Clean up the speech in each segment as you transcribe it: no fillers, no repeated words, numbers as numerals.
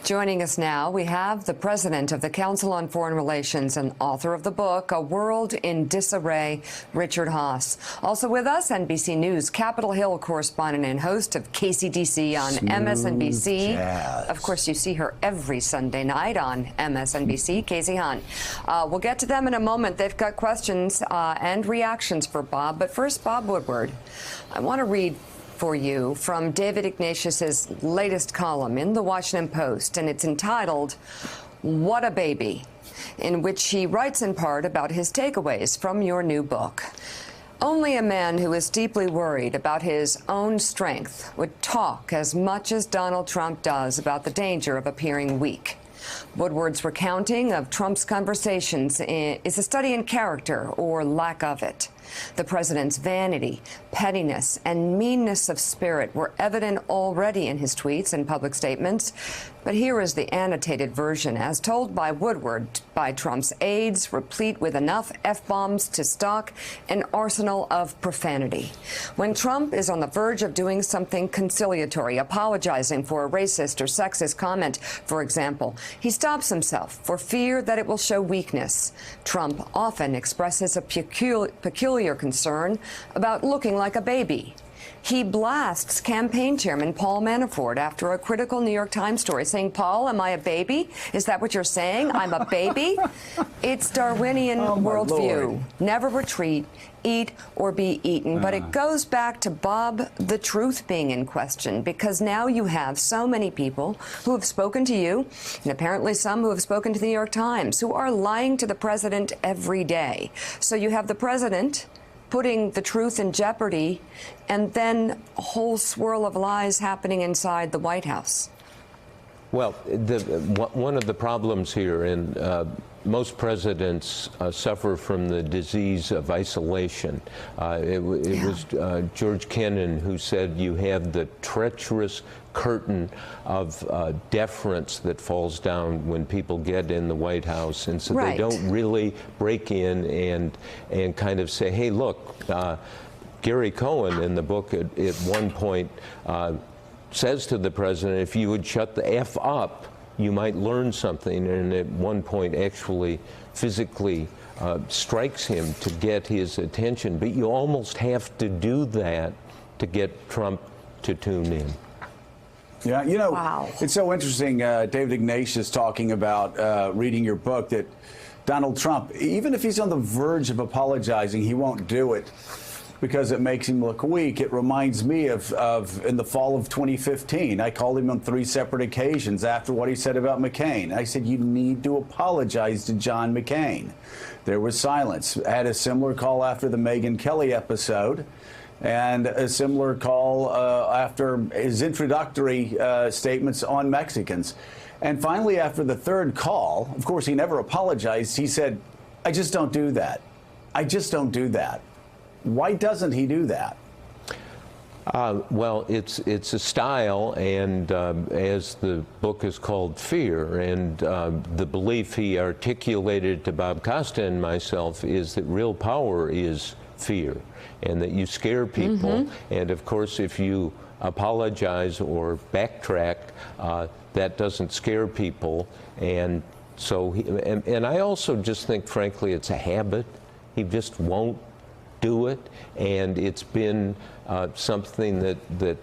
Joining us now, we have the president of the Council on Foreign Relations and author of the book, A World in Disarray, Richard Haass. Also with us, NBC News Capitol Hill correspondent and host of KCDC on MSNBC. Jazz. Of course, you see her every Sunday night on MSNBC, Casey Hunt. We'll get to them in a moment. They've got questions and reactions for Bob. But first, Bob Woodward, I want to read for you from David Ignatius's latest column in the Washington Post, and it's entitled, What a Baby, in which he writes in part about his takeaways from your new book. Only a man who is deeply worried about his own strength would talk as much as Donald Trump does about the danger of appearing weak. Woodward's recounting of Trump's conversations is a study in character or lack of it. The president's vanity, pettiness, and meanness of spirit were evident already in his tweets and public statements. But here is the annotated version, as told by Woodward by Trump's aides, replete with enough F-bombs to stock an arsenal of profanity. When Trump is on the verge of doing something conciliatory, apologizing for a racist or sexist comment, for example, he stops himself for fear that it will show weakness. Trump often expresses a peculiar concern about looking like a baby. He blasts campaign chairman Paul Manafort after a critical New York Times story saying, Paul, am I a baby? Is that what you're saying? I'm a baby? It's Darwinian worldview. Never retreat, eat or be eaten. But it goes back to, Bob, the truth being in question, because now you have so many people who have spoken to you, and apparently some who have spoken to the New York Times, who are lying to the president every day. So you have the president putting the truth in jeopardy, and then a whole swirl of lies happening inside the White House. Well, one of the problems here, and most presidents suffer from the disease of isolation. It was George Kennan who said you have the treacherous curtain of deference that falls down when people get in the White House, and so they don't really break in and kind of say, hey, look, Gary Cohen in the book at one point says to the president, if you would shut the F up, you might learn something, and at one point actually physically strikes him to get his attention. But you almost have to do that to get Trump to tune in. Yeah, you know, It's so interesting, David Ignatius talking about reading your book, that Donald Trump, even if he's on the verge of apologizing, he won't do it because it makes him look weak. It reminds me of in the fall of 2015, I called him on 3 separate occasions after what he said about McCain. I said, you need to apologize to John McCain. There was silence. I had a similar call after the Megyn Kelly episode, and a similar call after his introductory statements on Mexicans. And finally, after the 3rd call, of course, he never apologized. He said, I just don't do that. I just don't do that. Why doesn't he do that? Well, it's a style, and as the book is called, Fear, and the belief he articulated to Bob Costa and myself is that real power is fear, and that you scare people. And of course, if you apologize or backtrack, that doesn't scare people. And so, and I also just think, frankly, it's a habit. He just won't do it, and it's been something that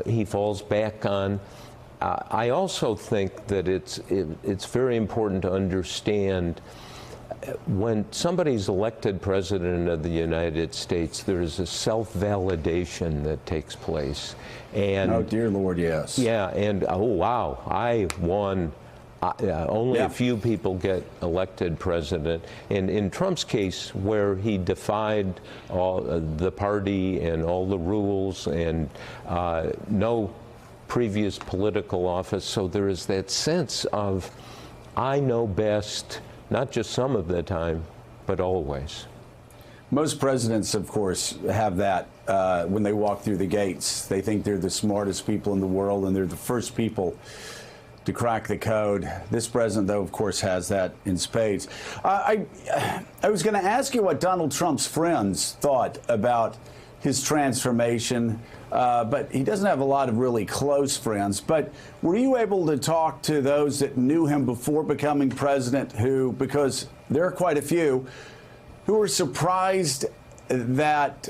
he falls back on. I also think that it's very important to understand when somebody's elected president of the United States, there is a self-validation that takes place. And oh, dear Lord, yes. Yeah, and oh, wow, I won. Only a few people get elected president. And in Trump's case, where he defied all the party and all the rules and no previous political office, so there is that sense of, I know best, not just some of the time, but always. Most presidents, of course, have that when they walk through the gates. They think they're the smartest people in the world, and they're the first people to crack the code. This president, though, of course, has that in spades. I was going to ask you what Donald Trump's friends thought about his transformation, but he doesn't have a lot of really close friends. But were you able to talk to those that knew him before becoming president who, because there are quite a few, who were surprised at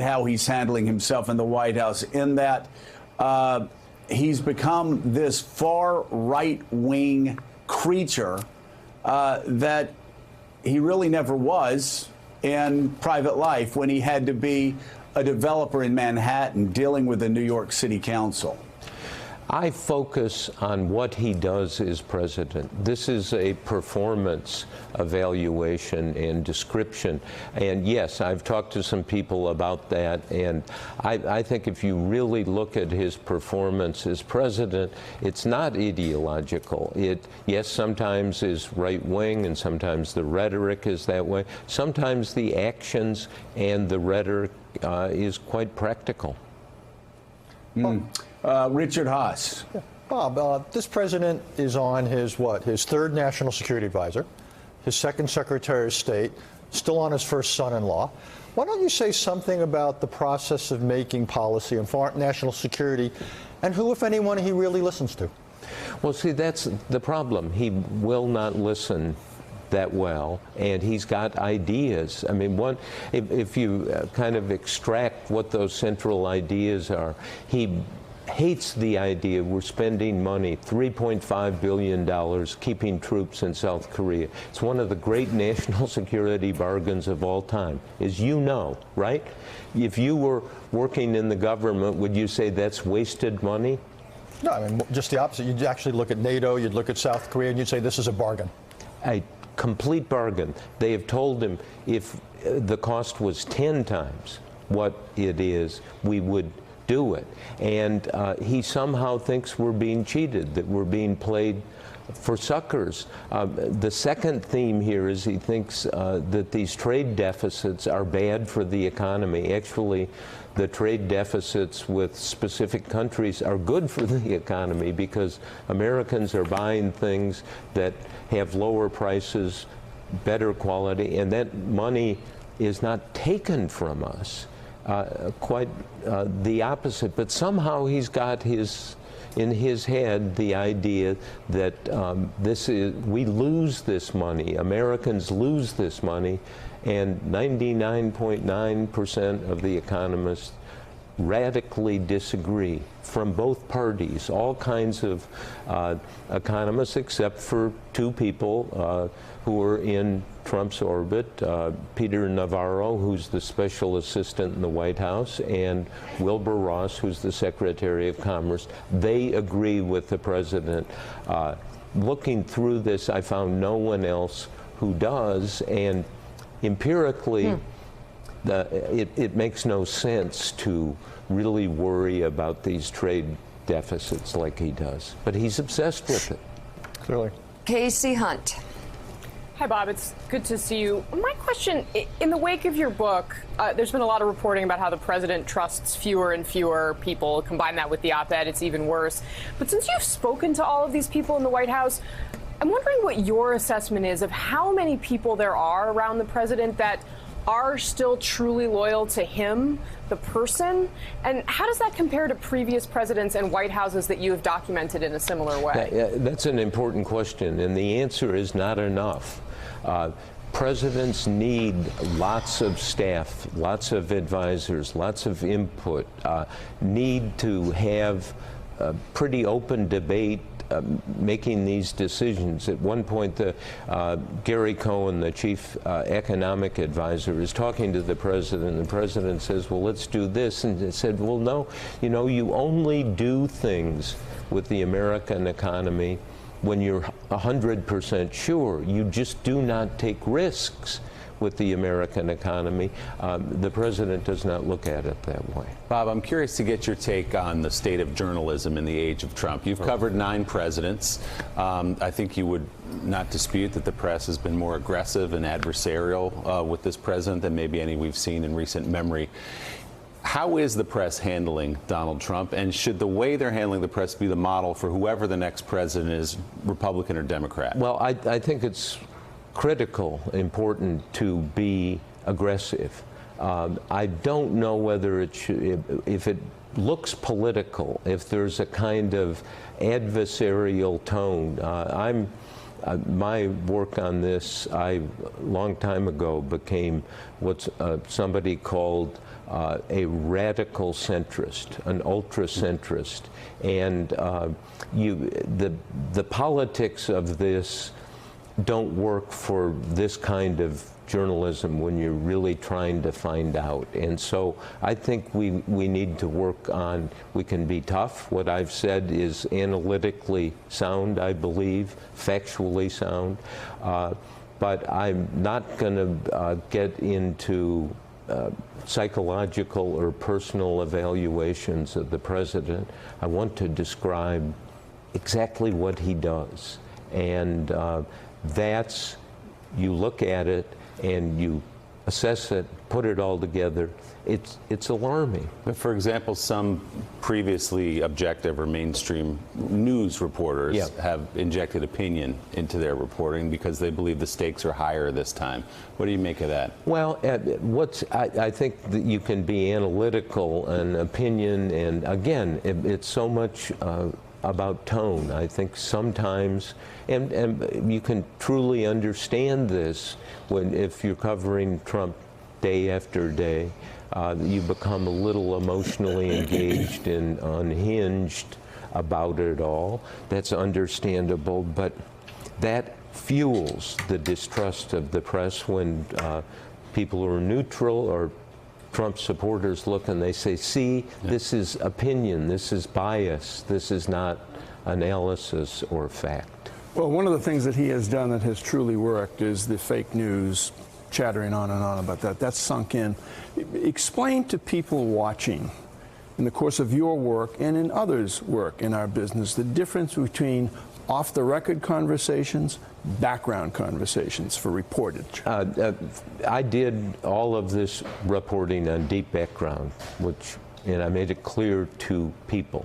how he's handling himself in the White House, in that he's become this far right-wing creature that he really never was in private life when he had to be a developer in Manhattan dealing with the New York City Council? I focus on what he does as president. This is a performance evaluation and description. And yes, I've talked to some people about that. And I think if you really look at his performance as president, it's not ideological. Yes, sometimes is right wing and sometimes the rhetoric is that way. Sometimes the actions and the rhetoric is quite practical. Richard Haass. Yeah. Bob, this president is on his third national security advisor, his second secretary of state, still on his first son-in-law. Why don't you say something about the process of making policy on foreign national security and who, if anyone, he really listens to? Well, see, that's the problem. He will not listen that well, and he's got ideas. I mean, if you kind of extract what those central ideas are, he hates the idea we're spending money, $3.5 billion, keeping troops in South Korea. It's one of the great national security bargains of all time, as you know, right? If you were working in the government, would you say that's wasted money? No, I mean, just the opposite. You'd actually look at NATO, you'd look at South Korea, and you'd say this is a bargain. A complete bargain. They have told him if the cost was 10 times what it is, we would do it. And he somehow thinks we're being cheated, that we're being played for suckers. The second theme here is he thinks that these trade deficits are bad for the economy. Actually, the trade deficits with specific countries are good for the economy because Americans are buying things that have lower prices, better quality, and that money is not taken from us. Quite the opposite. But somehow he's got in his head the idea that we lose this money, Americans lose this money, and 99.9% of the economists radically disagree from both parties, all kinds of economists except for two people who are in Trump's orbit, Peter Navarro, who's the special assistant in the White House, and Wilbur Ross, who's the Secretary of Commerce. They agree with the president. Looking through this, I found no one else who does, and empirically, it makes no sense to really worry about these trade deficits like he does. But he's obsessed with it. Clearly. Casey Hunt. Hi, Bob. It's good to see you. My question, in the wake of your book, there's been a lot of reporting about how the president trusts fewer and fewer people. Combine that with the op-ed, it's even worse. But since you've spoken to all of these people in the White House, I'm wondering what your assessment is of how many people there are around the president that are still truly loyal to him, the person, and how does that compare to previous presidents and White Houses that you have documented in a similar way? That's an important question, and the answer is not enough. Presidents need lots of staff, lots of advisors, lots of input, need to have a pretty open debate making these decisions. At one point, Gary Cohn, the chief economic advisor, is talking to the president. The president says, well, let's do this. And he said, well, no, you only do things with the American economy when you're 100% sure. You just do not take risks with the American economy. The president does not look at it that way. Bob, I'm curious to get your take on the state of journalism in the age of Trump. You've covered 9 presidents. I think you would not dispute that the press has been more aggressive and adversarial with this president than maybe any we've seen in recent memory. How is the press handling Donald Trump, and should the way they're handling the press be the model for whoever the next president is, Republican or Democrat? Well, I think it's critical, important to be aggressive. I don't know whether it should, if it looks political, if there's a kind of adversarial tone. My work on this, a long time ago, became what somebody called a radical centrist, an ultra-centrist. And the politics of this don't work for this kind of journalism when you're really trying to find out. And so I think we need to work on, we can be tough. What I've said is analytically sound, I believe, factually sound. But I'm not going to get into psychological or personal evaluations of the president. I want to describe exactly what he does. And that's, you look at it and you assess it, put it all together, it's alarming. But for example, some previously objective or mainstream news reporters have injected opinion into their reporting because they believe the stakes are higher this time. What do you make of that? Well, I think that you can be analytical and opinion, and again, it's so much about tone. I think sometimes, and you can truly understand this if you're covering Trump day after day, you become a little emotionally engaged and unhinged about it all. That's understandable, but that fuels the distrust of the press when people who are neutral or Trump supporters look and they say, see, this is opinion, this is bias, this is not analysis or fact. Well, one of the things that he has done that has truly worked is the fake news, chattering on and on about that. That's sunk in. Explain to people watching in the course of your work and in others' work in our business the difference between off-the-record conversations, background conversations for reportage. I did all of this reporting on deep background, and I made it clear to people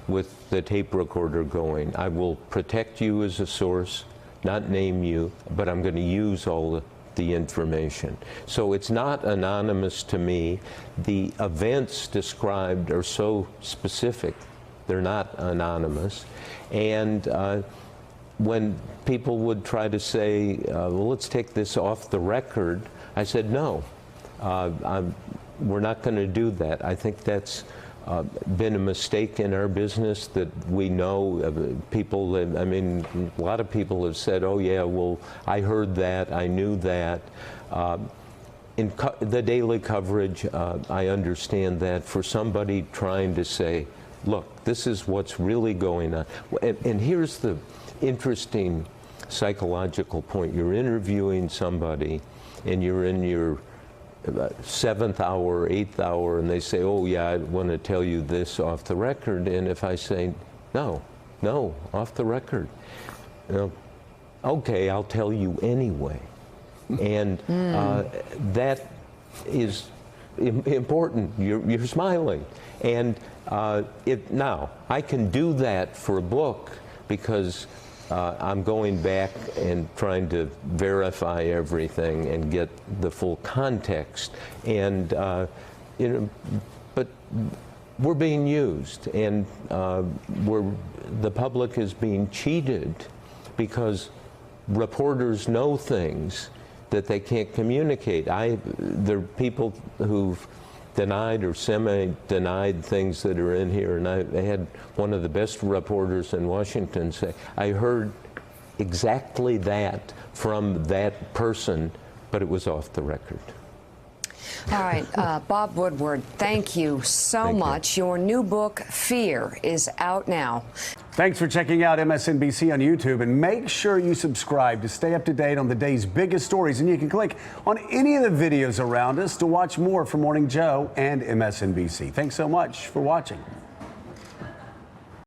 with the tape recorder going. I will protect you as a source, not name you, but I'm going to use all the information. So it's not anonymous to me. The events described are so specific, they're not anonymous. And when people would try to say, well, let's take this off the record, I said, no, we're not going to do that. I think that's been a mistake in our business that we know people, I mean, a lot of people have said, oh yeah, well, I heard that, I knew that. In the daily coverage, I understand that for somebody trying to say, look, this is what's really going on. And here's the interesting psychological point. You're interviewing somebody and you're in your 7th hour, 8th hour, and they say, oh yeah, I want to tell you this off the record. And if I say, no, off the record, okay, I'll tell you anyway. And that is important. You're smiling. And now, I can do that for a book because I'm going back and trying to verify everything and get the full context. And but we're being used, and the public is being cheated because reporters know things that they can't communicate. There are people who've denied or semi-denied things that are in here, and I had one of the best reporters in Washington say, I heard exactly that from that person, but it was off the record. All right, Bob Woodward, thank you so much. Your new book, Fear, is out now. Thanks for checking out MSNBC on YouTube, and make sure you subscribe to stay up to date on the day's biggest stories. And you can click on any of the videos around us to watch more from Morning Joe and MSNBC. Thanks so much for watching.